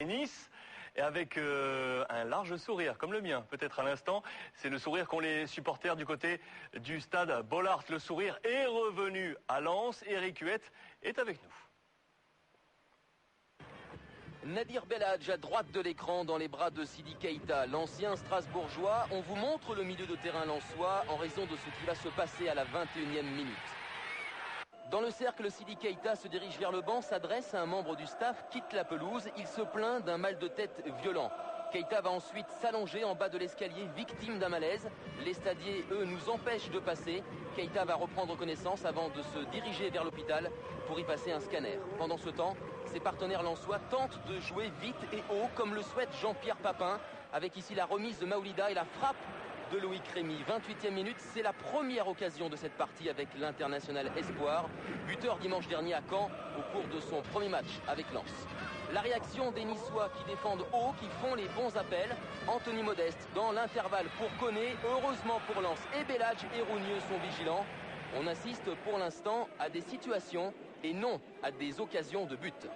Nice et avec un large sourire, comme le mien, peut-être à l'instant. C'est le sourire qu'ont les supporters du côté du stade Bollaert. Le sourire est revenu à Lens. Eric Huette est avec nous. Nadir Belhadj à droite de l'écran dans les bras de Sidi Keita, l'ancien Strasbourgeois. On vous montre le milieu de terrain lensois en raison de ce qui va se passer à la 21e minute. Dans le cercle, Sidi Keita se dirige vers le banc, s'adresse à un membre du staff, quitte la pelouse. Il se plaint d'un mal de tête violent. Keita va ensuite s'allonger en bas de l'escalier, victime d'un malaise. Les stadiers, eux, nous empêchent de passer. Keita va reprendre connaissance avant de se diriger vers l'hôpital pour y passer un scanner. Pendant ce temps, ses partenaires lensois tentent de jouer vite et haut, comme le souhaite Jean-Pierre Papin, avec ici la remise de Maoulida et la frappe de Loïc Rémy. 28e minute, c'est la première occasion de cette partie avec l'international espoir. Buteur dimanche dernier à Caen au cours de son premier match avec Lens. La réaction des Niçois qui défendent haut, qui font les bons appels. Anthony Modeste dans l'intervalle pour Koné. Heureusement pour Lens, et Belhadj et Rougneux sont vigilants. On assiste pour l'instant à des situations et non à des occasions de but.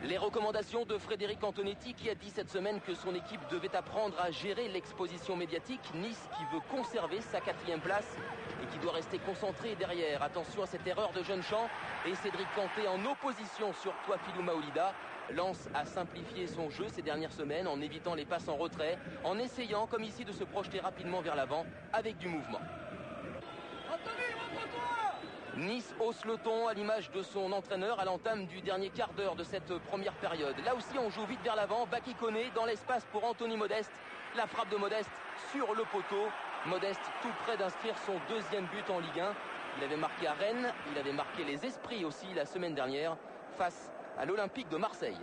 Les recommandations de Frédéric Antonetti qui a dit cette semaine que son équipe devait apprendre à gérer l'exposition médiatique. Nice qui veut conserver sa 4e place et qui doit rester concentré derrière. Attention à cette erreur de Jeune-Champ et Cédric Kanté en opposition sur Touafilou Maoulida. Lens a simplifié son jeu ces dernières semaines en évitant les passes en retrait, en essayant comme ici de se projeter rapidement vers l'avant avec du mouvement. Nice hausse le ton à l'image de son entraîneur à l'entame du dernier quart d'heure de cette première période. Là aussi on joue vite vers l'avant, Baki Koné dans l'espace pour Anthony Modeste. La frappe de Modeste sur le poteau. Modeste tout près d'inscrire son 2e but en Ligue 1. Il avait marqué à Rennes, il avait marqué les esprits aussi la semaine dernière face à l'Olympique de Marseille.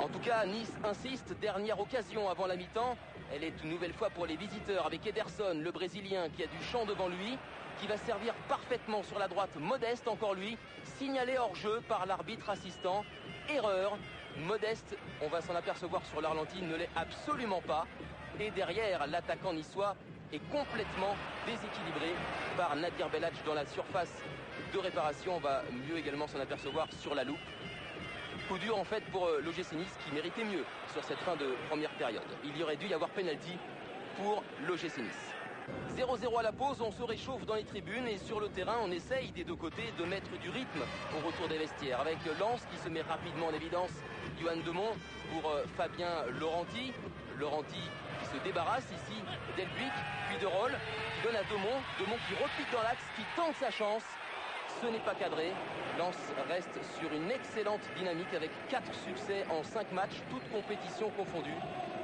En tout cas, Nice insiste, dernière occasion avant la mi-temps. Elle est une nouvelle fois pour les visiteurs avec Ederson, le Brésilien qui a du champ devant lui, qui va servir parfaitement sur la droite. Modeste, encore lui, signalé hors jeu par l'arbitre assistant. Erreur. Modeste, on va s'en apercevoir sur le ralenti, ne l'est absolument pas. Et derrière, l'attaquant niçois est complètement déséquilibré par Nadir Belhadj dans la surface de réparation. On va mieux également s'en apercevoir sur la loupe. Coup dur en fait pour l'OGC Nice qui méritait mieux sur cette fin de première période. Il y aurait dû y avoir penalty pour l'OGC Nice. 0-0 à la pause, on se réchauffe dans les tribunes et sur le terrain on essaye des deux côtés de mettre du rythme au retour des vestiaires avec Lens qui se met rapidement en évidence. Yohan Demont pour Fabien Laurenti. Laurenti qui se débarrasse ici d'Elbuik, puis de Roll qui donne à Demont. Demont qui repique dans l'axe, qui tente sa chance. Ce n'est pas cadré. Lens reste sur une excellente dynamique avec 4 succès en 5 matchs, toutes compétitions confondues.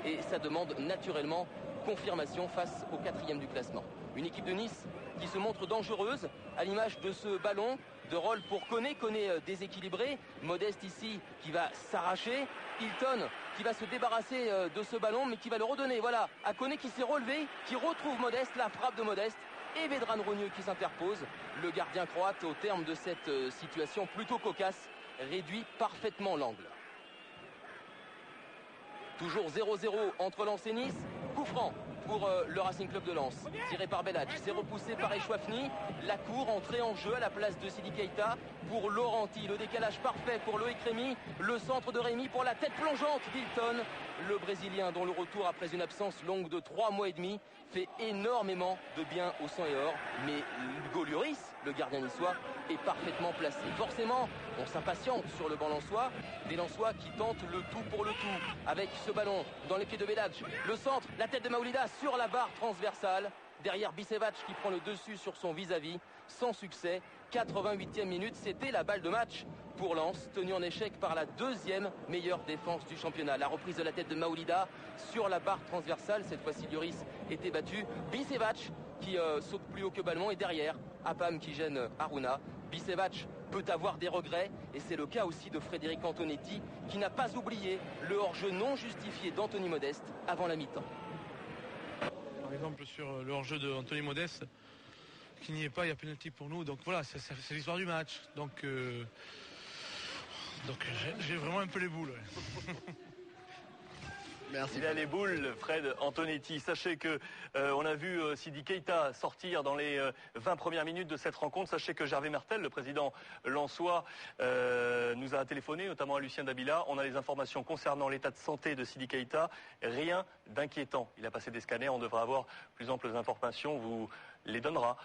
Et ça demande naturellement confirmation face au 4e du classement. Une équipe de Nice qui se montre dangereuse à l'image de ce ballon de Roll pour Koné. Koné déséquilibré. Modeste ici qui va s'arracher. Hilton qui va se débarrasser de ce ballon mais qui va le redonner. Voilà, à Koné qui s'est relevé, qui retrouve Modeste, la frappe de Modeste. Et Vedran Rougneux qui s'interpose. Le gardien croate, au terme de cette situation plutôt cocasse, réduit parfaitement l'angle. Toujours 0-0 entre Lens et Nice. Coup franc pour le Racing Club de Lens. Tiré par Belhadj, c'est repoussé par Echouafni. La cour, entrée en jeu à la place de Sidi Keita pour Laurenti. Le décalage parfait pour Loïc Rémy. Le centre de Rémy pour la tête plongeante d'Hilton. Le Brésilien dont le retour après une absence longue de 3 mois et demi fait énormément de bien au sang et or. Mais Hugo Lloris, le gardien niçois, est parfaitement placé. Forcément, on s'impatiente sur le banc lensois. Des Lensois qui tentent le tout pour le tout. Avec ce ballon dans les pieds de Belhadj. Le centre, la tête de Maoulida sur la barre transversale. Derrière Bisevac qui prend le dessus sur son vis-à-vis. Sans succès. 88e minute, c'était la balle de match pour Lens, tenu en échec par la 2e meilleure défense du championnat. La reprise de la tête de Maoulida sur la barre transversale. Cette fois-ci, Lloris était battu. Bisevac qui saute plus haut que Balmont et derrière, Apam qui gêne Harouna. Bisevac peut avoir des regrets et c'est le cas aussi de Frédéric Antonetti qui n'a pas oublié le hors-jeu non justifié d'Anthony Modeste avant la mi-temps. Par exemple sur le hors-jeu d'Anthony Modeste qui n'y est pas, il y a pénalty pour nous, donc voilà, c'est l'histoire du match, donc j'ai vraiment un peu les boules. Ouais. Merci. Il a les boules, Fred Antonetti. Sachez que on a vu Sidi Keita sortir dans les 20 premières minutes de cette rencontre. Sachez que Gervais Mertel, le président lensois, nous a téléphoné, notamment à Lucien Dabila. On a les informations concernant l'état de santé de Sidi Keita. Rien d'inquiétant. Il a passé des scanners. On devrait avoir plus amples informations. Vous les donnera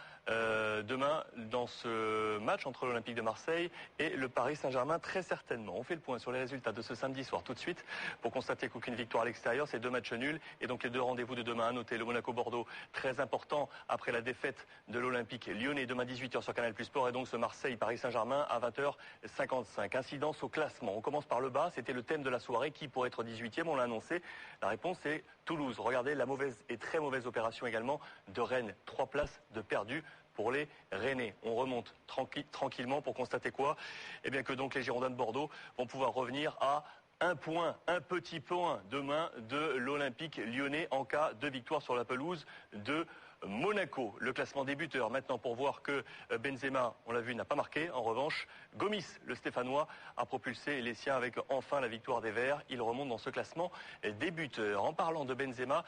demain dans ce match entre l'Olympique de Marseille et le Paris Saint-Germain, très certainement. On fait le point sur les résultats de ce samedi soir tout de suite pour constater qu'aucune victoire à l'extérieur, c'est 2 matchs nuls et donc les 2 rendez-vous de demain à noter. Le Monaco-Bordeaux, très important après la défaite de l'Olympique lyonnais demain 18h sur Canal+ Sport et donc ce Marseille-Paris Saint-Germain à 20h55. Incidence au classement. On commence par le bas, c'était le thème de la soirée. Qui pourrait être 18e? On l'a annoncé. La réponse est Toulouse. Regardez la mauvaise et très mauvaise opération également de Rennes. 3 places de perdu pour les Rennais. On remonte tranquillement pour constater quoi? Eh bien que donc les Girondins de Bordeaux vont pouvoir revenir à un petit point demain de l'Olympique lyonnais en cas de victoire sur la pelouse de Monaco. Le classement des buteurs maintenant pour voir que Benzema, on l'a vu, n'a pas marqué. En revanche, Gomis, le Stéphanois, a propulsé les siens avec enfin la victoire des Verts. Il remonte dans ce classement des buteurs. En parlant de Benzema,